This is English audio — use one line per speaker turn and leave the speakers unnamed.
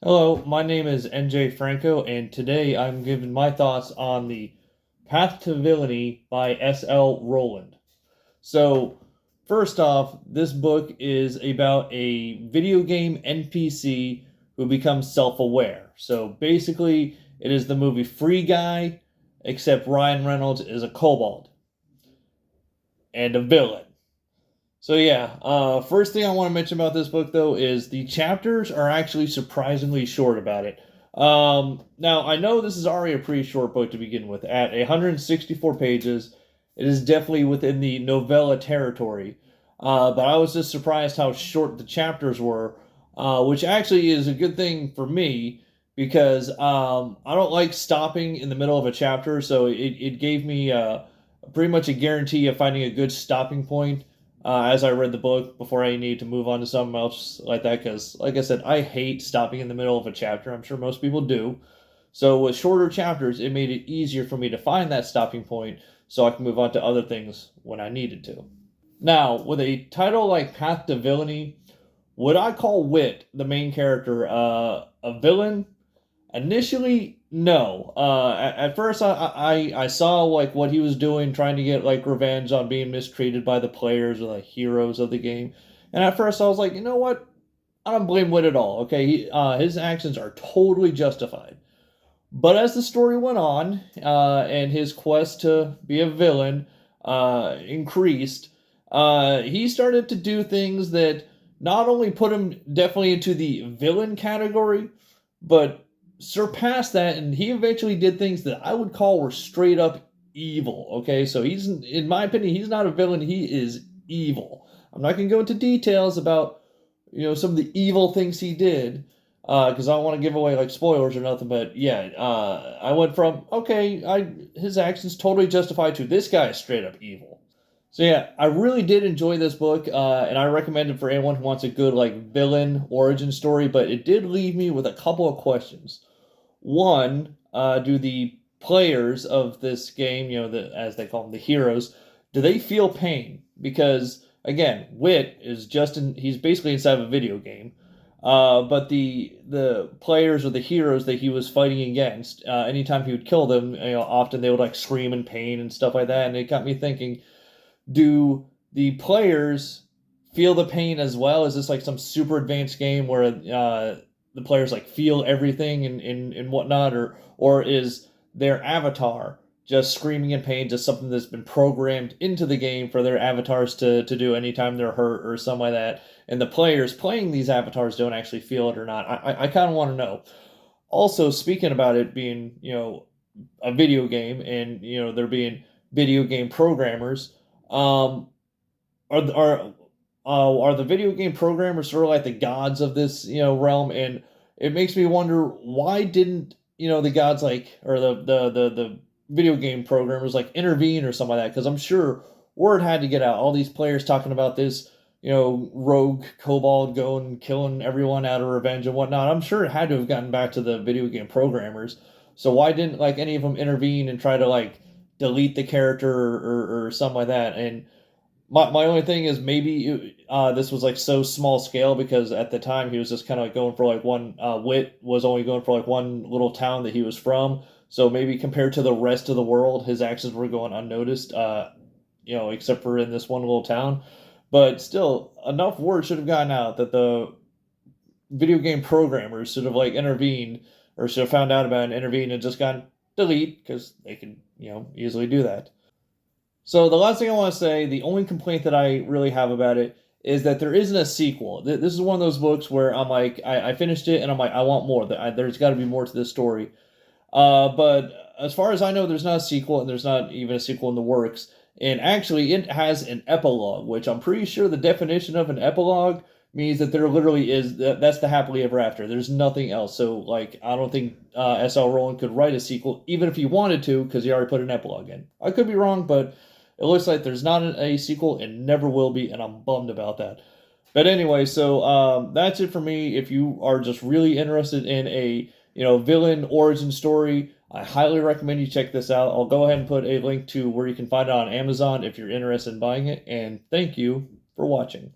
Hello, my name is NJ Franco, and today I'm giving my thoughts on the Path to Villainy by S.L. Rowland. So, first off, this book is about a video game NPC who becomes self aware. So, basically, it is the movie Free Guy, except Ryan Reynolds is a kobold and a villain. So yeah, first thing I want to mention about this book though is the chapters are actually surprisingly short about it. Now I know this is already a pretty short book to begin with. At 164 pages, it is definitely within the novella territory. But I was just surprised how short the chapters were, which actually is a good thing for me because I don't like stopping in the middle of a chapter, so it gave me pretty much a guarantee of finding a good stopping point as I read the book before I need to move on to something else like that. Because, like I said, I hate stopping in the middle of a chapter. I'm sure most people do. So, with shorter chapters, it made it easier for me to find that stopping point so I can move on to other things when I needed to. Now, with a title like Path to Villainy, would I call Wit, the main character, a villain? Initially, no. At first, I saw like what he was doing, trying to get like revenge on being mistreated by the players or the heroes of the game. And at first, I was like, you know what? I don't blame Wit at all. Okay, his actions are totally justified. But as the story went on, and his quest to be a villain increased, he started to do things that not only put him definitely into the villain category, but surpassed that, and he eventually did things that I would call were straight up evil. Okay, so he's, in my opinion, he's not a villain. He is evil. I'm not going to go into details about some of the evil things he did because I don't want to give away like spoilers or nothing. But yeah, I went from okay, his actions totally justified to this guy is straight up evil. So yeah, I really did enjoy this book, and I recommend it for anyone who wants a good like villain origin story. But it did leave me with a couple of questions. One, do the players of this game, as they call them, the heroes, do they feel pain? Because again, Wit is he's basically inside of a video game. But the players or the heroes that he was fighting against, anytime he would kill them, often they would like scream in pain and stuff like that. And it got me thinking, do the players feel the pain as well? Is this like some super advanced game where the players like feel everything and whatnot, or is their avatar just screaming in pain, just something that's been programmed into the game for their avatars to do anytime they're hurt or something like that, and the players playing these avatars don't actually feel it or not? I kind of want to know. Also, speaking about it being a video game and there being video game programmers, um, are the video game programmers sort of like the gods of this realm? And it makes me wonder, why didn't the gods like, or the video game programmers like intervene or something like that? Because I'm sure word had to get out, all these players talking about this rogue kobold going and killing everyone out of revenge and whatnot. I'm sure it had to have gotten back to the video game programmers. So why didn't like any of them intervene and try to like delete the character or something like that? And my only thing is, maybe this was like so small scale because at the time he was just kind of like going for like one, Wit was only going for like one little town that he was from. So maybe compared to the rest of the world, his actions were going unnoticed, except for in this one little town. But still, enough word should have gotten out that the video game programmers should have like intervened, or should have found out about it and intervened and just gone delete, because they can easily do that. So the last thing I want to say, the only complaint that I really have about it is that there isn't a sequel. This is one of those books where I'm like, I finished it and I'm like, I want more. There's got to be more to this story. But as far as I know, there's not a sequel, and there's not even a sequel in the works. And actually, it has an epilogue, which I'm pretty sure the definition of an epilogue means that there literally is that's the happily ever after. There's nothing else. So like, I don't think S.L. Rowland could write a sequel, even if he wanted to, because he already put an epilogue in. I could be wrong, but it looks like there's not a sequel and never will be, and I'm bummed about that. But anyway, so that's it for me. If you are just really interested in a villain origin story, I highly recommend you check this out. I'll go ahead and put a link to where you can find it on Amazon if you're interested in buying it. And thank you for watching.